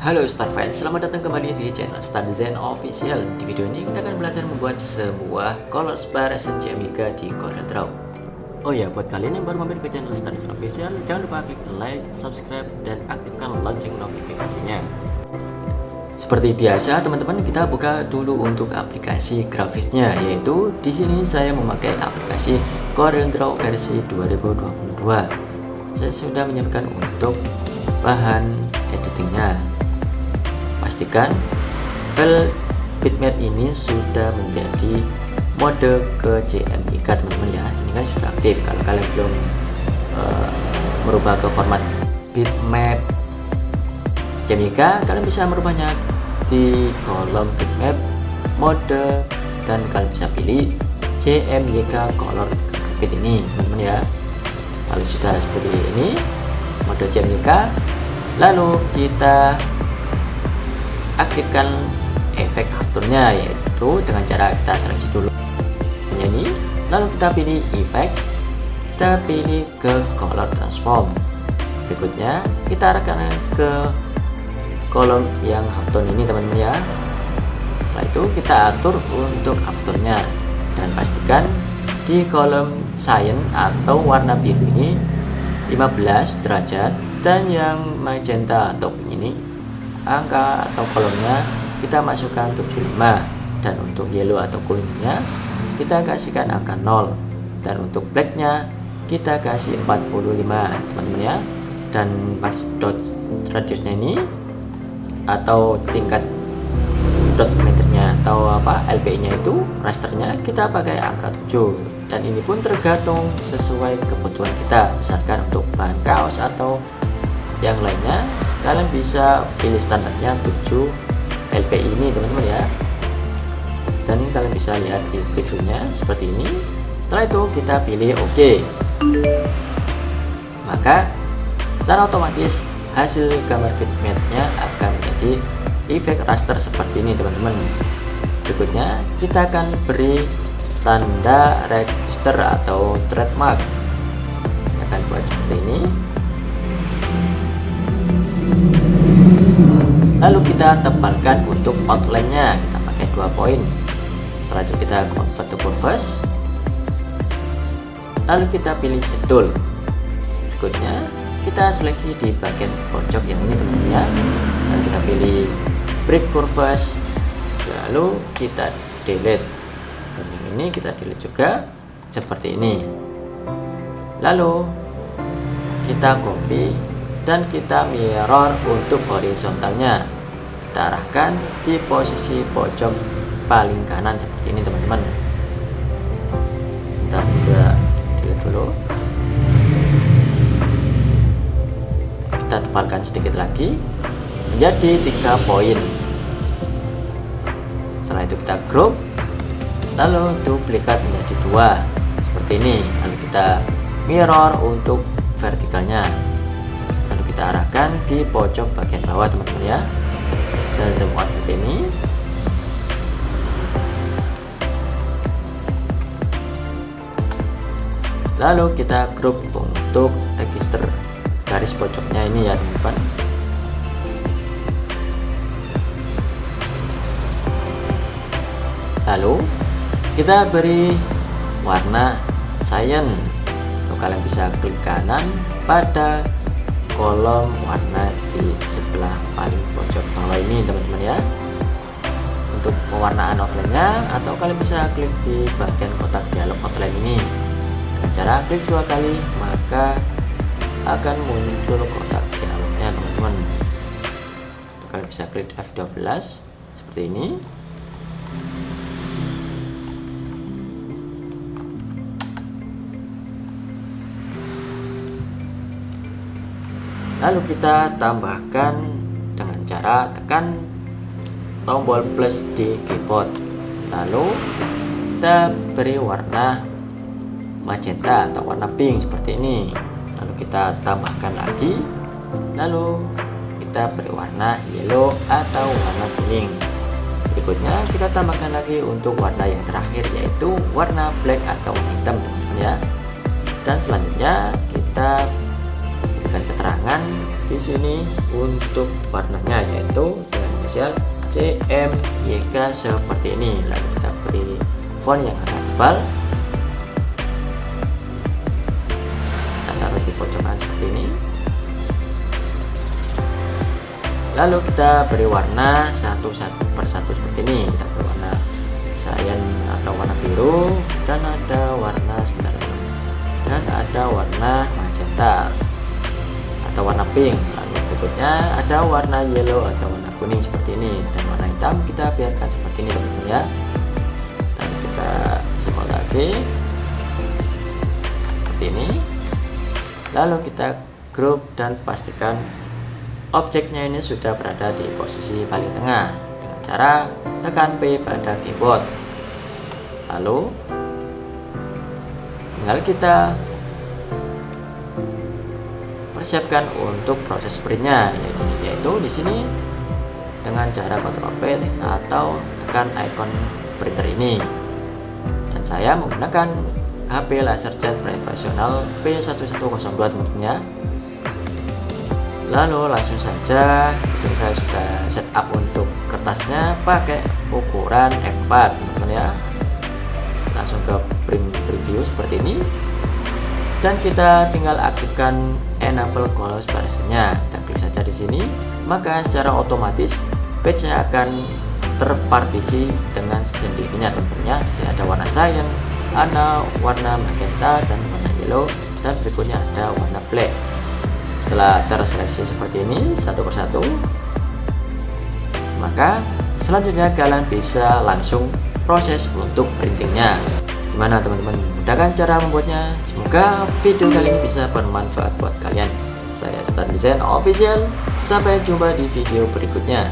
Halo Star Fans, selamat datang kembali di channel Star Design Official. Di video ini kita akan belajar membuat sebuah color bar CMYK di CorelDRAW. Oh ya, buat kalian yang baru mampir ke channel Star Design Official, jangan lupa klik like, subscribe, dan aktifkan lonceng notifikasinya. Seperti biasa, teman-teman, kita buka dulu untuk aplikasi grafisnya, yaitu di sini saya memakai aplikasi CorelDRAW versi 2022. Saya sudah menyiapkan untuk bahan editingnya. Pastikan file bitmap ini sudah menjadi mode ke CMYK, teman-teman ya. Ini kan sudah aktif. Kalau kalian belum merubah ke format bitmap CMYK, kalian bisa merubahnya di kolom bitmap mode dan kalian bisa pilih CMYK color bit ini, teman-teman ya. Kalau sudah seperti ini mode CMYK, lalu kita aktifkan efek afternya, yaitu dengan cara kita seleksi dulu ini, lalu kita pilih effect, kita pilih ke color transform. Berikutnya kita arahkan ke kolom yang halftone ini, teman-teman ya. Setelah itu kita atur untuk afternya dan pastikan di kolom cyan atau warna biru ini 15 derajat, dan yang magenta atau pink ini angka atau kolomnya kita masukkan 75, dan untuk yellow atau kuningnya kita kasihkan angka 0, dan untuk blacknya kita kasih 45, teman-teman ya. Dan pas dot radiusnya ini atau tingkat dot meternya atau LPI nya itu rasternya kita pakai angka 7, dan ini pun tergantung sesuai kebutuhan kita. Misalkan untuk bahan kaos atau yang lainnya, kalian bisa pilih standarnya 7 LPI ini, teman-teman ya. Dan kalian bisa lihat di previewnya seperti ini. Setelah itu kita pilih OK, maka secara otomatis hasil gambar bitmapnya akan menjadi efek raster seperti ini, teman-teman. Berikutnya kita akan beri tanda register atau trademark. Kita akan buat seperti ini. Lalu kita tebalkan untuk outline-nya, kita pakai 2 poin. Setelah itu kita convert to curves, lalu kita pilih schedule. Berikutnya kita seleksi di bagian pojok yang ini, teman-teman ya. Lalu kita pilih break curves, lalu kita delete, dan yang ini kita delete juga seperti ini. Lalu kita copy dan kita mirror untuk horizontalnya, kita arahkan di posisi pojok paling kanan seperti ini, teman-teman. Sebentar, kita delete dulu. Kita tebalkan sedikit lagi menjadi 3 poin. Setelah itu kita group, lalu duplikat menjadi 2 seperti ini. Lalu kita mirror untuk vertikalnya, lalu kita arahkan di pojok bagian bawah, teman-teman ya. Kita zoom out seperti ini. Lalu kita group untuk register garis pojoknya ini ya, teman-teman. Lalu kita beri warna cyan, atau kalian bisa klik kanan pada kolom warna di sebelah paling pojok bawah ini, teman-teman ya, untuk pewarnaan outline-nya. Atau kalian bisa klik di bagian kotak dialog outline ini. Dengan cara klik 2 kali, maka akan muncul kotak dialognya, teman-teman. Kalian bisa klik F12 seperti ini. Lalu kita tambahkan dengan cara tekan tombol plus di keyboard. Lalu kita beri warna magenta atau warna pink seperti ini. Lalu kita tambahkan lagi. Lalu kita beri warna yellow atau warna kuning. Berikutnya kita tambahkan lagi untuk warna yang terakhir, yaitu warna black atau warna hitam, teman-teman ya. Dan selanjutnya kita berikan keterangan di sini untuk warnanya, yaitu Official CMYK seperti ini. Lalu kita beri font yang agak tebal, kita taruh di pojokan seperti ini. Lalu kita beri warna satu persatu seperti ini. Kita beri warna cyan atau warna biru, dan ada warna dan ada warna magenta atau warna pink. Lalu berikutnya ada warna yellow atau warna kuning seperti ini, dan warna hitam kita biarkan seperti ini teman-teman ya. Dan kita scroll lagi seperti ini. Lalu kita group dan pastikan objeknya ini sudah berada di posisi paling tengah dengan cara tekan P pada keyboard. Lalu tinggal kita persiapkan untuk proses printnya, yaitu di sini dengan cara Ctrl P atau tekan icon printer ini. Dan saya menggunakan HP LaserJet Professional P1102 teman-teman ya. Lalu langsung saja di sini saya sudah setup untuk kertasnya pakai ukuran F4 teman-teman ya. Langsung ke print preview seperti ini, dan kita tinggal aktifkan enable color space-nya. Kita klik saja di sini, maka secara otomatis page-nya akan terpartisi dengan sendirinya teman-teman ya. Di sini ada warna cyan, ada warna magenta, dan warna yellow, dan berikutnya ada warna black. Setelah terseleksi seperti ini satu persatu, maka selanjutnya kalian bisa langsung proses untuk printingnya. Gimana teman-teman, mudahkan cara membuatnya? Semoga video kali ini bisa bermanfaat buat kalian. Saya Star Design Official, sampai jumpa di video berikutnya.